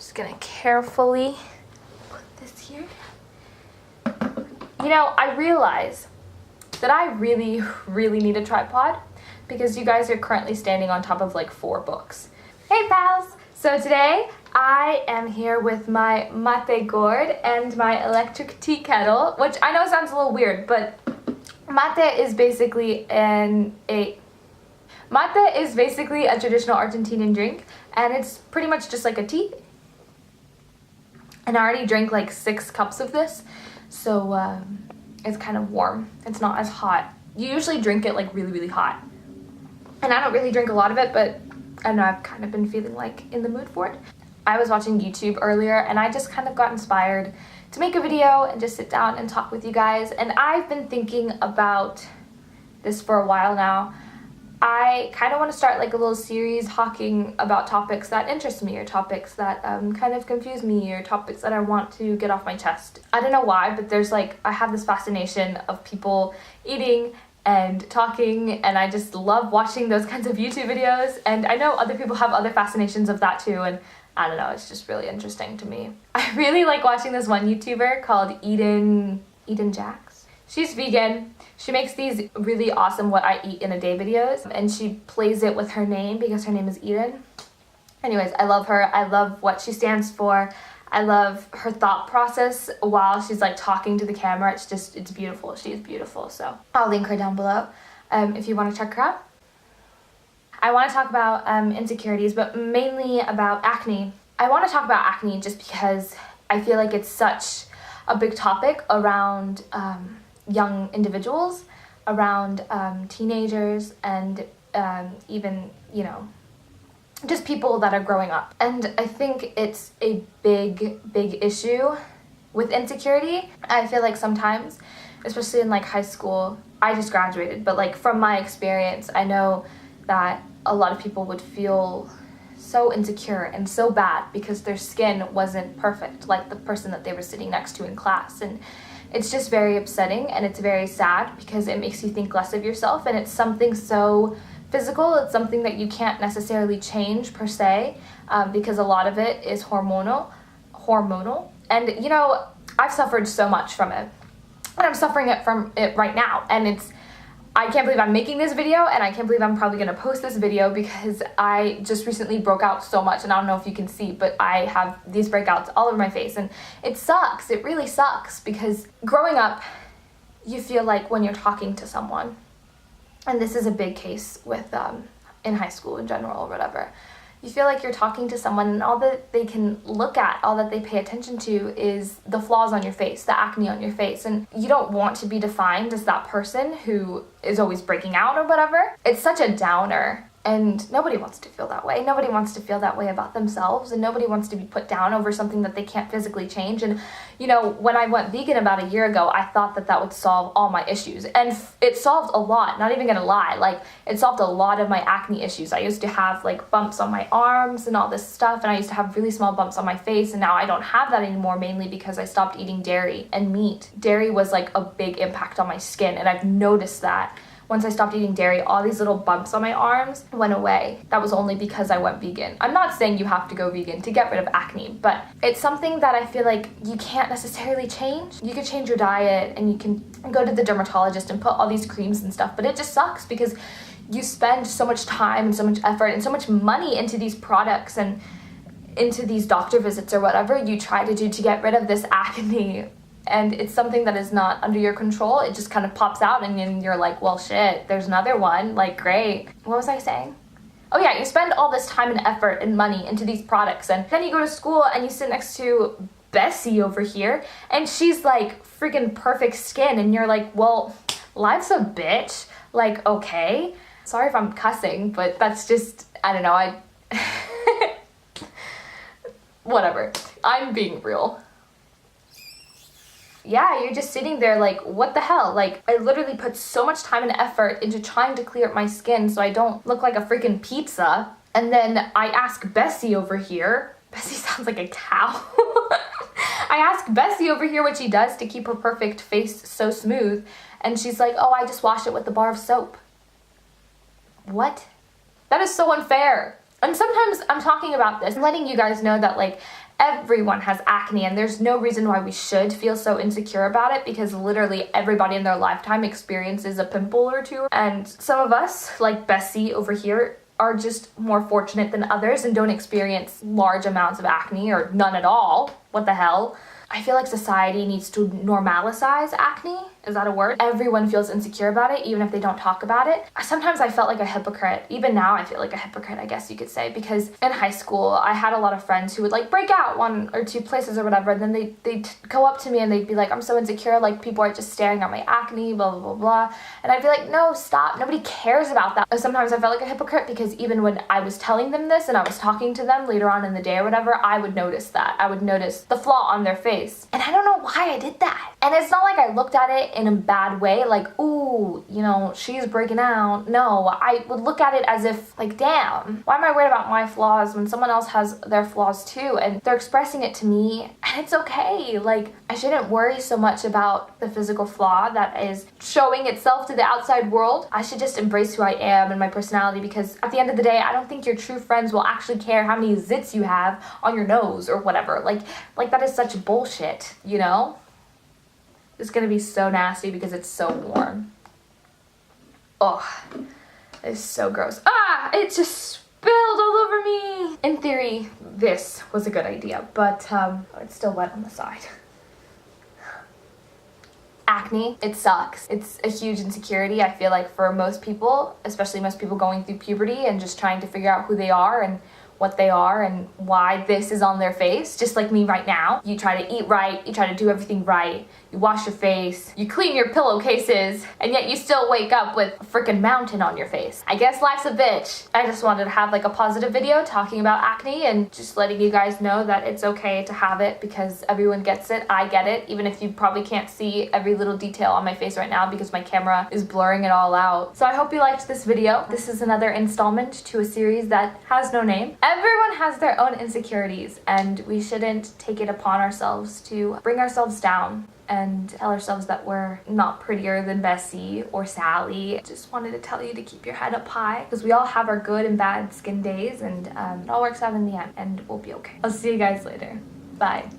Just gonna carefully put this here. You know, I realize that I really, really need a tripod because you guys are currently standing on top of like 4 books. Hey pals! So today I am here with my mate gourd and my electric tea kettle, which I know sounds a little weird, but mate is basically a traditional Argentinian drink, and it's pretty much just like a tea. And I already drank like 6 cups of this, so it's kind of warm. It's not as hot. You usually drink it like really, really hot. And I don't really drink a lot of it, but I don't know, I've kind of been feeling like in the mood for it. I was watching YouTube earlier and I just kind of got inspired to make a video and just sit down and talk with you guys. And I've been thinking about this for a while now. I kind of want to start like a little series talking about topics that interest me, or topics that kind of confuse me, or topics that I want to get off my chest. I don't know why, but there's like, I have this fascination of people eating and talking, and I just love watching those kinds of YouTube videos. And I know other people have other fascinations of that too, and I don't know, it's just really interesting to me. I really like watching this one YouTuber called Eden Jax. She's vegan. She makes these really awesome what I eat in a day videos, and she plays it with her name because her name is Eden. Anyways, I love her. I love what she stands for. I love her thought process while she's like talking to the camera. It's beautiful. She is beautiful. So I'll link her down below if you want to check her out. I want to talk about insecurities, but mainly about acne. I want to talk about acne just because I feel like it's such a big topic around young individuals, around teenagers, and even, you know, just people that are growing up. And I think it's a big issue with insecurity. I feel like sometimes, especially in like high school, I just graduated, but like from my experience, I know that a lot of people would feel so insecure and so bad because their skin wasn't perfect like the person that they were sitting next to in class. And it's just very upsetting, and it's very sad because it makes you think less of yourself, and it's something so physical. It's something that you can't necessarily change per se, because a lot of it is hormonal. And you know, I've suffered so much from it, and I'm suffering from it right now, and I can't believe I'm making this video, and I can't believe I'm probably gonna post this video because I just recently broke out so much, and I don't know if you can see, but I have these breakouts all over my face, and it sucks. It really sucks because growing up, you feel like when you're talking to someone, and this is a big case with in high school in general or whatever, you feel like you're talking to someone and all that they can look at, all that they pay attention to is the flaws on your face, the acne on your face, and you don't want to be defined as that person who is always breaking out or whatever. It's such a downer, and nobody wants to feel that way. Nobody wants to feel that way about themselves, and nobody wants to be put down over something that they can't physically change. And you know, when I went vegan about a year ago, I thought that that would solve all my issues, and it solved a lot, not even gonna lie. Like, it solved a lot of my acne issues. I used to have like bumps on my arms and all this stuff, and I used to have really small bumps on my face, and now I don't have that anymore, mainly because I stopped eating dairy and meat. Dairy was like a big impact on my skin, and I've noticed that once I stopped eating dairy, all these little bumps on my arms went away. That was only because I went vegan. I'm not saying you have to go vegan to get rid of acne, but it's something that I feel like you can't necessarily change. You can change your diet, and you can go to the dermatologist and put all these creams and stuff, but it just sucks because you spend so much time and so much effort and so much money into these products and into these doctor visits or whatever you try to do to get rid of this acne. And it's something that is not under your control. It just kind of pops out, and then you're like, well, shit, there's another one. Like, great. What was I saying? Oh yeah, you spend all this time and effort and money into these products, and then you go to school and you sit next to Bessie over here, and she's like freaking perfect skin, and you're like, well, life's a bitch. Like, okay. Sorry if I'm cussing, but that's just, I don't know, whatever. I'm being real. Yeah, you're just sitting there like, what the hell? Like, I literally put so much time and effort into trying to clear up my skin so I don't look like a freaking pizza. And then I ask Bessie over here, Bessie sounds like a cow. I ask Bessie over here what she does to keep her perfect face so smooth, and she's like, oh, I just wash it with a bar of soap. What? That is so unfair. And sometimes I'm talking about this and letting you guys know that, like, Everyone has acne, and there's no reason why we should feel so insecure about it, because literally everybody in their lifetime experiences a pimple or two. And some of us, like Bessie over here, are just more fortunate than others and don't experience large amounts of acne or none at all. What the hell? I feel like society needs to normalize acne. Is that a word? Everyone feels insecure about it, even if they don't talk about it. Sometimes I felt like a hypocrite. Even now I feel like a hypocrite, I guess you could say, because in high school I had a lot of friends who would like break out 1 or 2 places or whatever, and then they'd go up to me and they'd be like, I'm so insecure, like people are just staring at my acne, blah, blah, blah, blah. And I'd be like, no, stop. Nobody cares about that. Sometimes I felt like a hypocrite because even when I was telling them this and I was talking to them later on in the day or whatever, I would notice that. I would notice the flaw on their face. And I don't know why I did that. And it's not like I looked at it in a bad way, like, ooh, you know, she's breaking out. No, I would look at it as if, like, damn, why am I worried about my flaws when someone else has their flaws too, and they're expressing it to me, and it's okay. Like, I shouldn't worry so much about the physical flaw that is showing itself to the outside world. I should just embrace who I am and my personality, because at the end of the day, I don't think your true friends will actually care how many zits you have on your nose or whatever. Like that is such bullshit, you know? It's gonna be so nasty because it's so warm. Oh, it's so gross. Ah, it just spilled all over me. In theory, this was a good idea, but it's still wet on the side. Acne, it sucks. It's a huge insecurity, I feel like, for most people, especially most people going through puberty and just trying to figure out who they are and what they are and why this is on their face, just like me right now. You try to eat right, you try to do everything right, you wash your face, you clean your pillowcases, and yet you still wake up with a freaking mountain on your face. I guess life's a bitch. I just wanted to have like a positive video talking about acne and just letting you guys know that it's okay to have it because everyone gets it. I get it, even if you probably can't see every little detail on my face right now because my camera is blurring it all out. So I hope you liked this video. This is another installment to a series that has no name. Everyone has their own insecurities, and we shouldn't take it upon ourselves to bring ourselves down and tell ourselves that we're not prettier than Bessie or Sally. Just wanted to tell you to keep your head up high because we all have our good and bad skin days, and it all works out in the end and we'll be okay. I'll see you guys later. Bye.